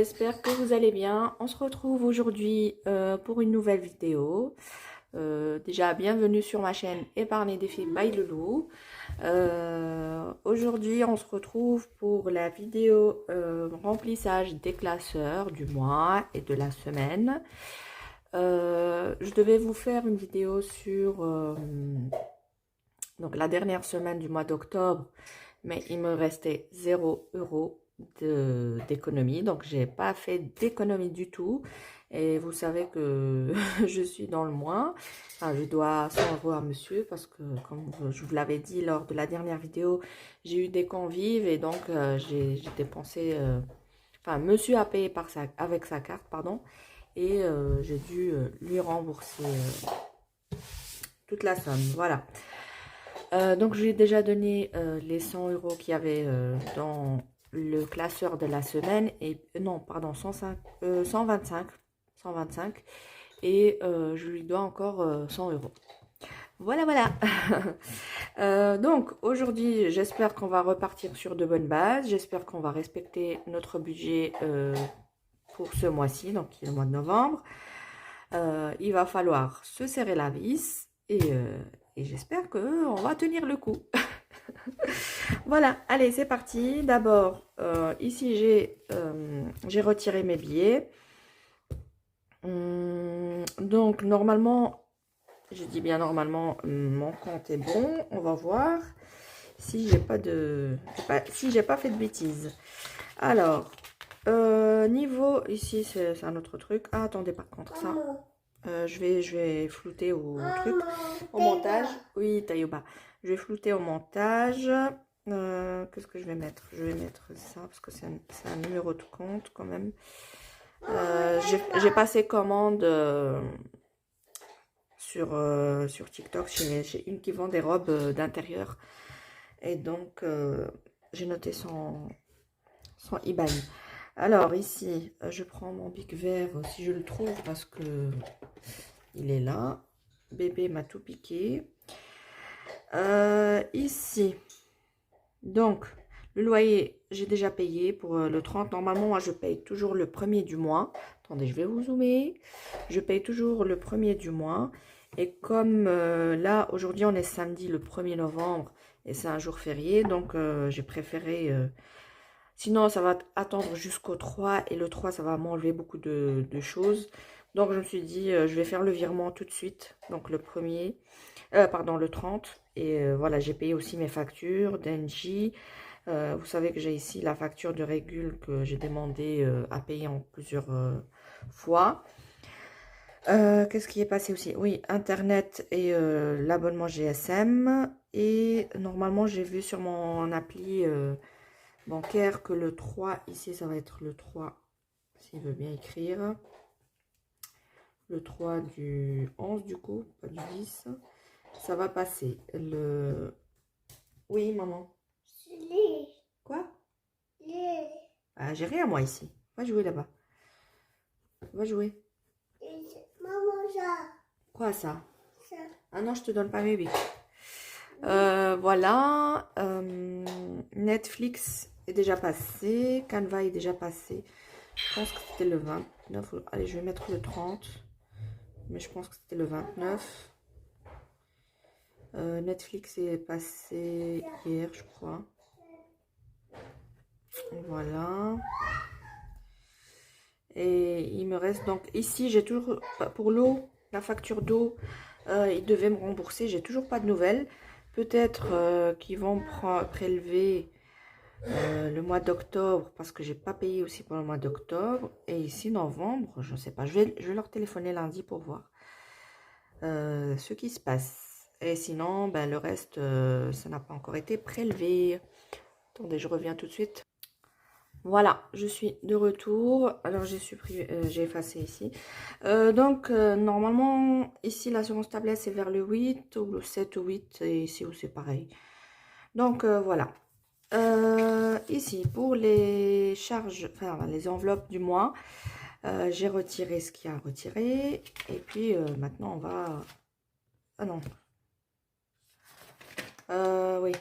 j'espère que vous allez bien. On se retrouve aujourd'hui pour une nouvelle vidéo. Déjà, bienvenue sur ma chaîne Épargne des filles by Loulou. Aujourd'hui, on se retrouve pour la vidéo remplissage des classeurs du mois et de la semaine. Je devais vous faire une vidéo sur donc la dernière semaine du mois d'octobre, mais il me restait 0 € d'économie, donc j'ai pas fait d'économie du tout. Et vous savez que je suis dans le moins. Enfin, je dois 100 € à monsieur parce que, comme je vous l'avais dit lors de la dernière vidéo, j'ai eu des convives et donc j'ai dépensé. Enfin, monsieur a payé avec sa carte, pardon, et j'ai dû lui rembourser toute la somme. Voilà. Donc, j'ai déjà donné les 100 € qu'il y avait dans le classeur de la semaine. Et non, pardon, 125. Et je lui dois encore 100 €. Voilà, voilà. Donc, aujourd'hui, j'espère qu'on va repartir sur de bonnes bases. J'espère qu'on va respecter notre budget pour ce mois-ci, donc qui est le mois de novembre. Il va falloir se serrer la vis et j'espère qu'on va tenir le coup. Voilà, allez, c'est parti. D'abord, ici, j'ai retiré mes billets. Donc, normalement, je dis bien normalement, mon compte est bon. On va voir si j'ai pas fait de bêtises. Alors, niveau, ici, c'est un autre truc. Ah, attendez, par contre, ça... je vais flouter au truc, au montage. Oui, Taïoba. Je vais flouter au montage. Qu'est-ce que je vais mettre? Je vais mettre ça parce que c'est un numéro de compte quand même. J'ai passé commande sur TikTok chez une qui vend des robes d'intérieur. Et donc, j'ai noté son IBAN. Alors ici, je prends mon bic vert si je le trouve parce que il est là. Bébé m'a tout piqué. Ici, donc, le loyer, j'ai déjà payé pour le 30. Normalement, moi, je paye toujours le premier du mois. Attendez, je vais vous zoomer. Je paye toujours le premier du mois. Et comme là, aujourd'hui, on est samedi le 1er novembre et c'est un jour férié, donc j'ai préféré... sinon, ça va attendre jusqu'au 3 et le 3, ça va m'enlever beaucoup de choses. Donc, je me suis dit, je vais faire le virement tout de suite. Donc, le 30. Et voilà, j'ai payé aussi mes factures d'Engie. Vous savez que j'ai ici la facture de régule que j'ai demandé à payer en plusieurs fois. Qu'est-ce qui est passé aussi? Oui, Internet et l'abonnement GSM. Et normalement, j'ai vu sur mon appli bancaire que le 3, ici, ça va être le 3, s'il veut bien écrire. Le 3 du 11, du coup, pas du 10. Ça va passer. Oui, maman. Quoi? Ah, j'ai rien, moi, ici. Va jouer là-bas. Va jouer. Maman, ça. Quoi, ça? Ça. Ah non, je te donne pas mes bics. Voilà. Netflix est déjà passé. Canva est déjà passé. Je pense que c'était le 29. Allez, je vais mettre le 30. Mais je pense que c'était le 29. Netflix est passé hier, je crois. Voilà. Et il me reste donc ici, j'ai toujours pour l'eau, la facture d'eau, ils devaient me rembourser. J'ai toujours pas de nouvelles. Peut-être qu'ils vont prélever le mois d'octobre parce que j'ai pas payé aussi pour le mois d'octobre. Et ici, novembre, je ne sais pas. Je vais leur téléphoner lundi pour voir ce qui se passe. Et sinon, ben, le reste, ça n'a pas encore été prélevé. Attendez, je reviens tout de suite. Voilà, je suis de retour. Alors, j'ai effacé ici. Normalement, ici, l'assurance tablette, c'est vers le 8 ou le 7 ou 8. Et ici, c'est pareil. Donc, voilà. Ici, pour les charges, enfin, les enveloppes du mois, j'ai retiré ce qu'il y a à retirer. Et puis, maintenant, on va... Ah non. Oui.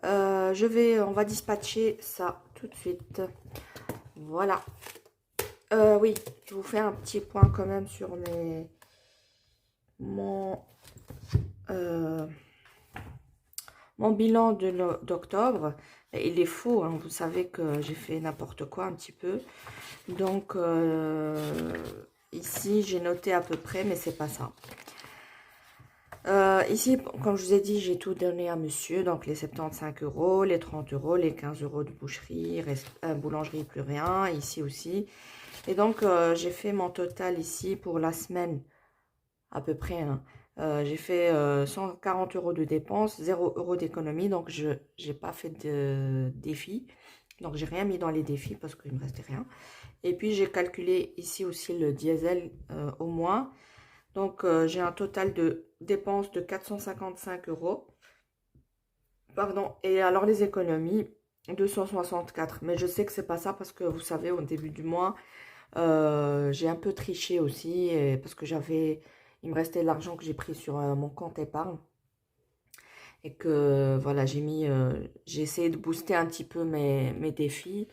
On va dispatcher ça tout de suite. Voilà. Oui, je vous fais un petit point quand même sur mon bilan d'octobre. Il est faux, hein. Vous savez que j'ai fait n'importe quoi un petit peu. Donc, ici, j'ai noté à peu près, mais c'est pas ça. Ici, comme je vous ai dit, j'ai tout donné à monsieur. Donc, les 75 €, les 30 €, les 15 € de boucherie, boulangerie, plus rien. Ici aussi. Et donc, j'ai fait mon total ici pour la semaine, à peu près, hein. J'ai fait 140 € de dépenses, 0 € d'économie. Donc, je n'ai pas fait de défi. Donc, j'ai rien mis dans les défis parce qu'il ne me restait rien. Et puis, j'ai calculé ici aussi le diesel au mois. Donc, j'ai un total de dépenses de 455 €. Pardon. Et alors, les économies, 264. Mais je sais que c'est pas ça parce que, vous savez, au début du mois, j'ai un peu triché aussi. Parce que il me restait l'argent que j'ai pris sur mon compte épargne. Et que, voilà, j'ai essayé de booster un petit peu mes défis.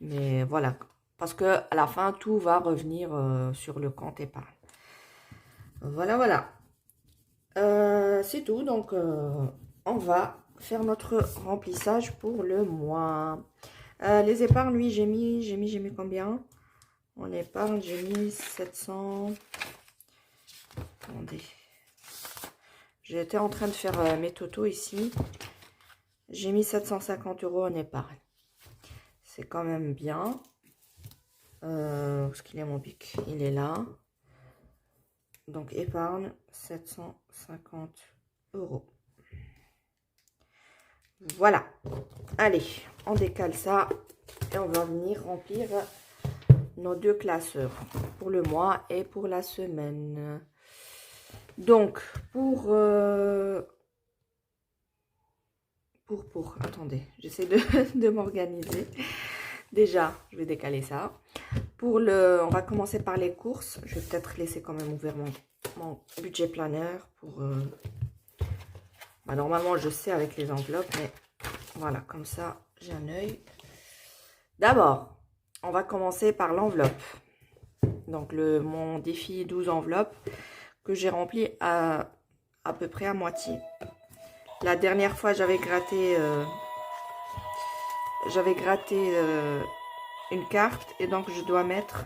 Mais voilà. Parce que à la fin, tout va revenir sur le compte épargne. Voilà, voilà. C'est tout. Donc, on va faire notre remplissage pour le mois. Les épargnes, lui, j'ai mis combien? En épargne, j'ai mis 700. Attendez. J'étais en train de faire mes totos ici. J'ai mis 750 € en épargne. C'est quand même bien. Où est-ce qu'il est mon bic? Il est là. Donc, épargne, 750 €. Voilà. Allez, on décale ça. Et on va venir remplir nos deux classeurs. Pour le mois et pour la semaine. Donc, attendez, j'essaie de m'organiser. Déjà, je vais décaler ça. On va commencer par les courses. Je vais peut-être laisser quand même ouvert mon budget planeur pour... normalement, je sais avec les enveloppes, mais voilà, comme ça, j'ai un œil. D'abord, on va commencer par l'enveloppe. Donc, mon défi 12 enveloppes que j'ai rempli à peu près à moitié. La dernière fois, j'avais gratté une carte et donc je dois mettre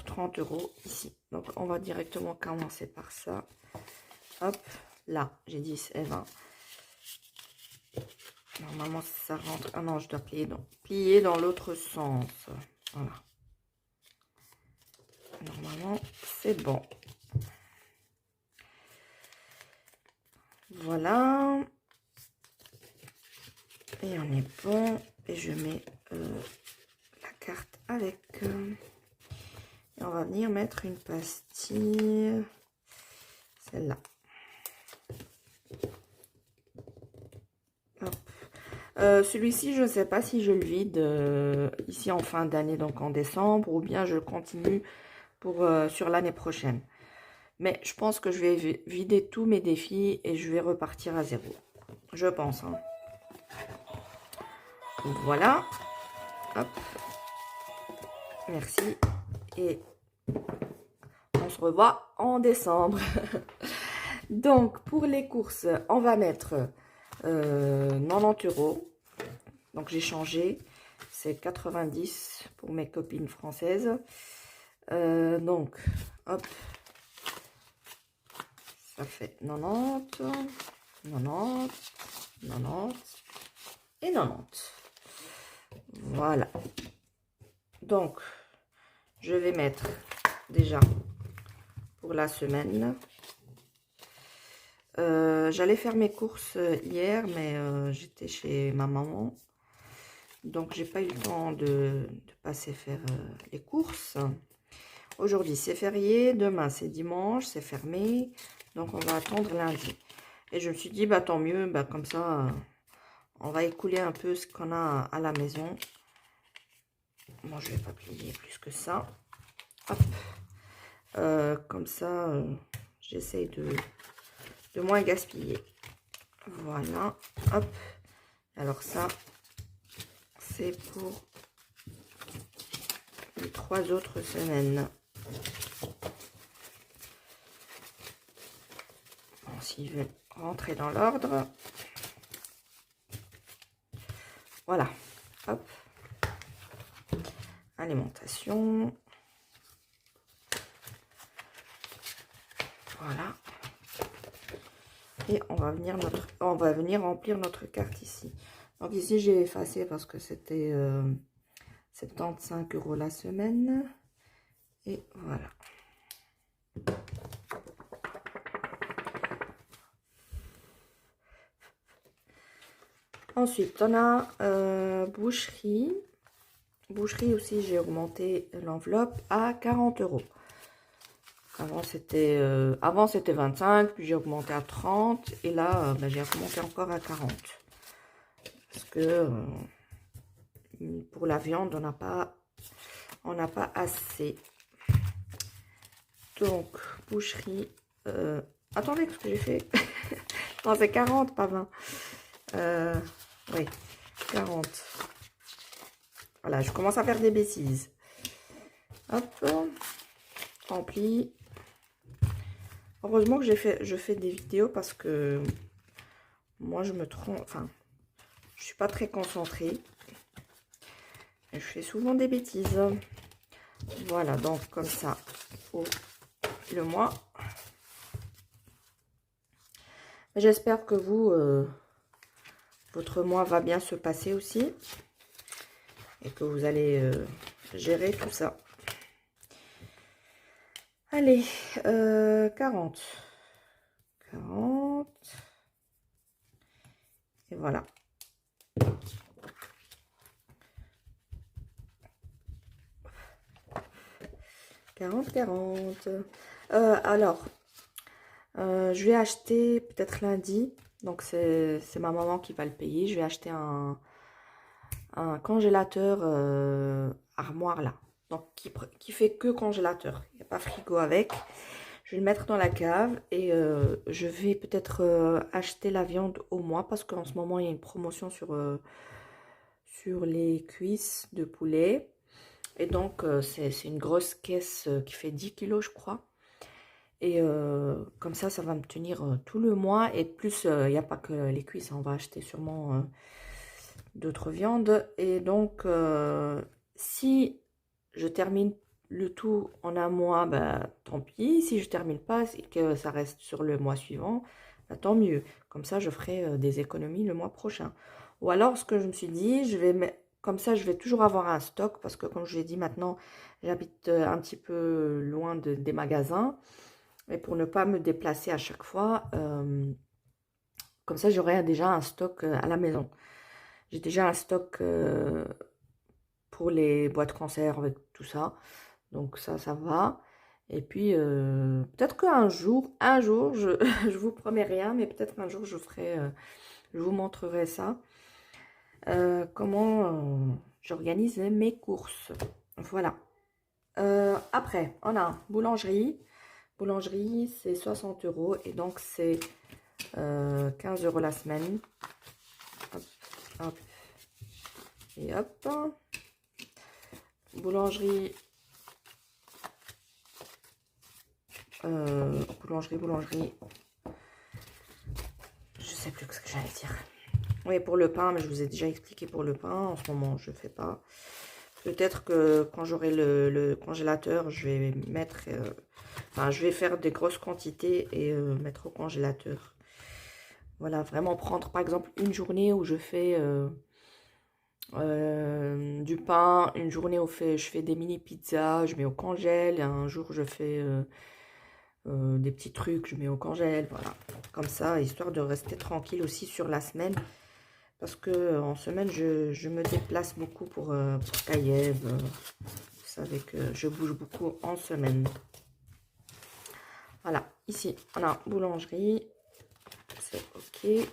30 € ici. Donc, on va directement commencer par ça. Hop, là, j'ai 10 et 20. Normalement, ça rentre. Ah non, je dois plier dans l'autre sens. Voilà. Normalement, c'est bon. Voilà. Et on est bon. Et je mets la carte avec. Et on va venir mettre une pastille. Celle-là. Celui-ci, je ne sais pas si je le vide ici en fin d'année, donc en décembre, ou bien je continue sur l'année prochaine. Mais je pense que je vais vider tous mes défis et je vais repartir à zéro. Je pense. Hein. Voilà. Hop. Merci. Et on se revoit en décembre. Donc, pour les courses, on va mettre 90 €. Donc, j'ai changé. C'est 90 pour mes copines françaises. Donc, hop. Ça fait 90, 90, 90 et 90. Voilà. Donc, je vais mettre déjà pour la semaine. J'allais faire mes courses hier, mais j'étais chez ma maman. Donc, j'ai pas eu le temps de passer faire les courses. Aujourd'hui, c'est férié. Demain, c'est dimanche. C'est fermé. Donc, on va attendre lundi. Et je me suis dit, bah tant mieux. Bah, comme ça, on va écouler un peu ce qu'on a à la maison. Bon, je vais pas plier plus que ça. Hop. Comme ça, j'essaye de moins gaspiller. Voilà. Hop. Alors ça, c'est pour les 3 autres semaines. Bon, si je vais rentrer dans l'ordre. Voilà. Hop. Alimentation. Voilà. Et on va venir remplir notre carte ici. Donc ici j'ai effacé parce que c'était 75 € la semaine. Et voilà. Ensuite on a boucherie. Boucherie aussi, j'ai augmenté l'enveloppe à 40 €. Avant c'était 25, puis j'ai augmenté à 30 et là j'ai augmenté encore à 40. Parce que pour la viande, on n'a pas assez. Donc, boucherie. Attendez, qu'est-ce que j'ai fait? Non, c'est 40, pas 20. Oui, 40. Voilà, je commence à faire des bêtises. Hop, rempli. Heureusement que je fais des vidéos parce que moi, je me trompe. Enfin, je suis pas très concentrée. Et je fais souvent des bêtises. Voilà, donc comme ça, pour le mois. J'espère que vous, votre mois va bien se passer aussi. Et que vous allez gérer tout ça. Allez, 40. 40. Et voilà. Alors, je vais acheter peut-être lundi. Donc, c'est ma maman qui va le payer. Je vais acheter un congélateur armoire là. Donc, qui fait que congélateur. Il n'y a pas frigo avec. Je vais le mettre dans la cave et je vais peut-être acheter la viande au mois parce qu'en ce moment, il y a une promotion sur les cuisses de poulet. Et donc, c'est une grosse caisse qui fait 10 kilos, je crois. Et comme ça va me tenir tout le mois. Et plus, il n'y a pas que les cuisses. On va acheter sûrement d'autres viandes. Et donc, si je termine le tout en un mois, bah, tant pis. Si je termine pas et que ça reste sur le mois suivant, bah, tant mieux. Comme ça, je ferai des économies le mois prochain. Ou alors, ce que je me suis dit, comme ça, je vais toujours avoir un stock. Parce que, comme je l'ai dit maintenant, j'habite un petit peu loin des magasins. Et pour ne pas me déplacer à chaque fois, comme ça, j'aurai déjà un stock à la maison. J'ai déjà un stock pour les boîtes conserve et tout ça. Donc ça va. Et puis, peut-être qu'un jour, je vous promets rien, mais peut-être un jour, je vous montrerai ça. Comment j'organise mes courses. Voilà. Après, on a boulangerie. Boulangerie, c'est 60 € et donc c'est 15 € la semaine. Hop, hop. Et hop. Boulangerie. Boulangerie. Je sais plus ce que j'allais dire. Oui, pour le pain, mais je vous ai déjà expliqué pour le pain. En ce moment, je ne fais pas. Peut-être que quand j'aurai le congélateur, je vais mettre... enfin, je vais faire des grosses quantités et mettre au congélateur. Voilà, vraiment prendre par exemple une journée où je fais du pain, une journée où je fais des mini pizzas, je mets au congèle, un jour je fais des petits trucs, je mets au congèle, voilà. Comme ça, histoire de rester tranquille aussi sur la semaine. Parce que en semaine, je me déplace beaucoup pour Taïeb. Vous savez que je bouge beaucoup en semaine. Voilà, ici, on a boulangerie. C'est OK. Et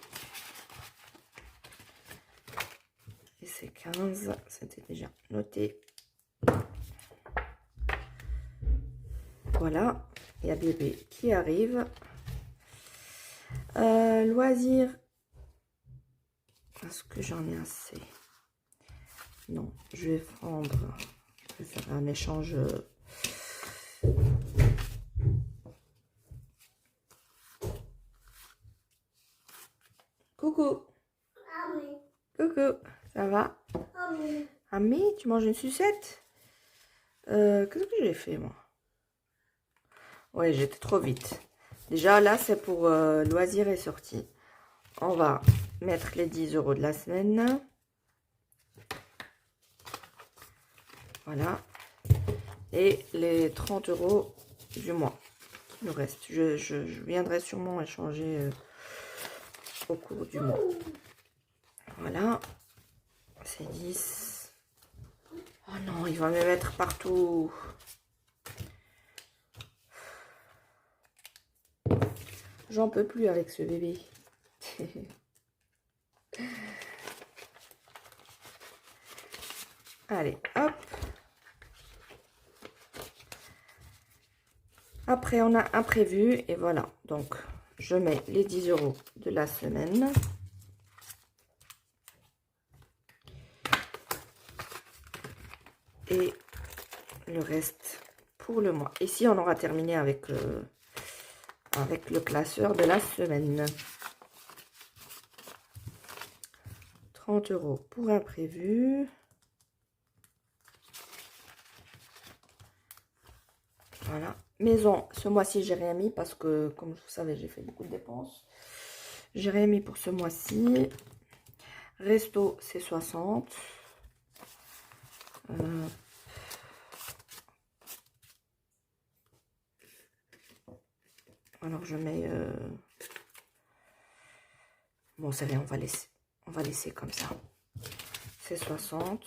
c'est 15. C'était déjà noté. Voilà. Il y a bébé qui arrive. Loisirs. Est-ce que j'en ai assez? Non, je vais prendre Je vais faire un échange. Coucou. Coucou. Ça va? Ami, tu manges une sucette? Qu'est-ce que j'ai fait, moi? Ouais, j'étais trop vite. Déjà, là, c'est pour loisirs et sorties. On va mettre les 10 € de la semaine. Voilà. Et les 30 € du mois qui nous reste. Je viendrai sûrement échanger au cours du mois. Voilà. C'est 10. Oh non, il va me mettre partout. J'en peux plus avec ce bébé. Allez, hop. Après, on a un prévu. Et voilà. Donc, je mets les 10 € de la semaine. Et le reste pour le mois. Ici, on aura terminé avec, avec le classeur de la semaine. 30 € pour imprévu. Voilà. Maison, ce mois-ci, j'ai rien mis parce que, comme vous savez, j'ai fait beaucoup de dépenses. J'ai rien mis pour ce mois-ci. Resto, c'est 60. Alors, je mets... Bon, c'est rien, on va laisser. On va laisser comme ça. C'est 60.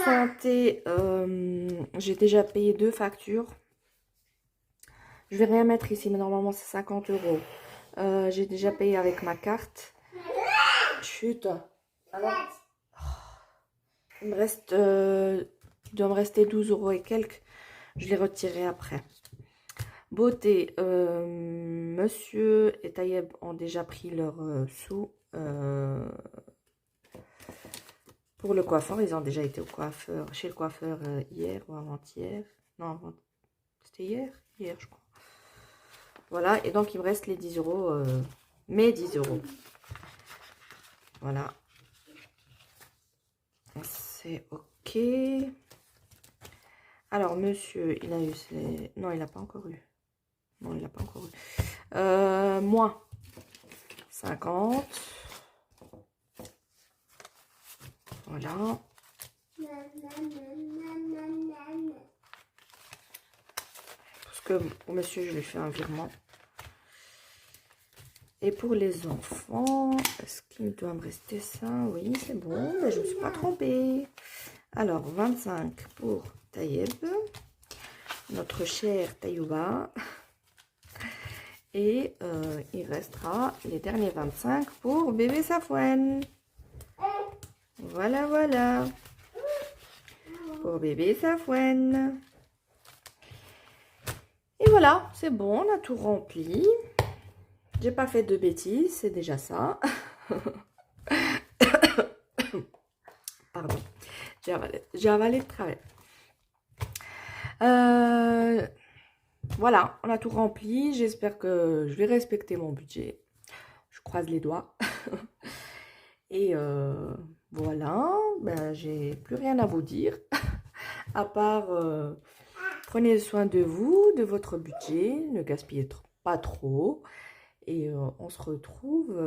Santé, j'ai déjà payé 2 factures. Je vais rien mettre ici, mais normalement c'est 50 €. J'ai déjà payé avec ma carte. Chut. Alors, il me reste, il doit me rester 12 € et quelques. Je les retirerai après. Beauté, Monsieur et Taïeb ont déjà pris leurs sous. Pour le coiffeur, ils ont déjà été au coiffeur, chez le coiffeur hier ou avant-hier. Non, c'était hier? Hier, je crois. Voilà, et donc il me reste les 10 €, mes 10 €. Voilà. C'est OK. Alors, monsieur, il a eu ses... Non, il n'a pas encore eu. Non, il n'a pas encore eu. Moi, 50. Voilà. Parce que pour monsieur, je lui fais un virement. Et pour les enfants, est-ce qu'il doit me rester ça? Oui, c'est bon, mais je ne me suis pas trompée. Alors, 25 pour Taïeb, notre cher Taïouba. Et il restera les derniers 25 pour bébé Safouane. Voilà, voilà. Pour bébé Safouane. Et voilà, c'est bon, on a tout rempli. J'ai pas fait de bêtises, c'est déjà ça. Pardon, j'ai avalé le travers. Voilà, on a tout rempli. J'espère que je vais respecter mon budget. Je croise les doigts. Et voilà, ben, j'ai plus rien à vous dire. À part, prenez soin de vous, de votre budget. Ne gaspillez pas trop. Et on se retrouve,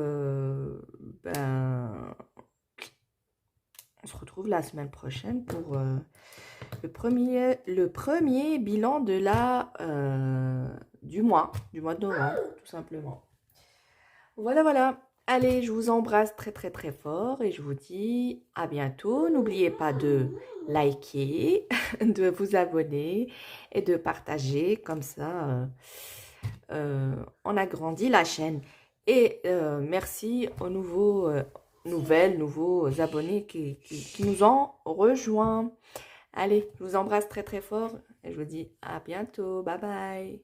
on se retrouve la semaine prochaine pour le premier bilan de du mois de novembre, tout simplement. Voilà, voilà. Allez, je vous embrasse très, très, très fort et je vous dis à bientôt. N'oubliez pas de liker, de vous abonner et de partager. Comme ça, on agrandit la chaîne. Et merci aux nouveaux abonnés qui nous ont rejoints. Allez, je vous embrasse très très fort et je vous dis à bientôt. Bye bye.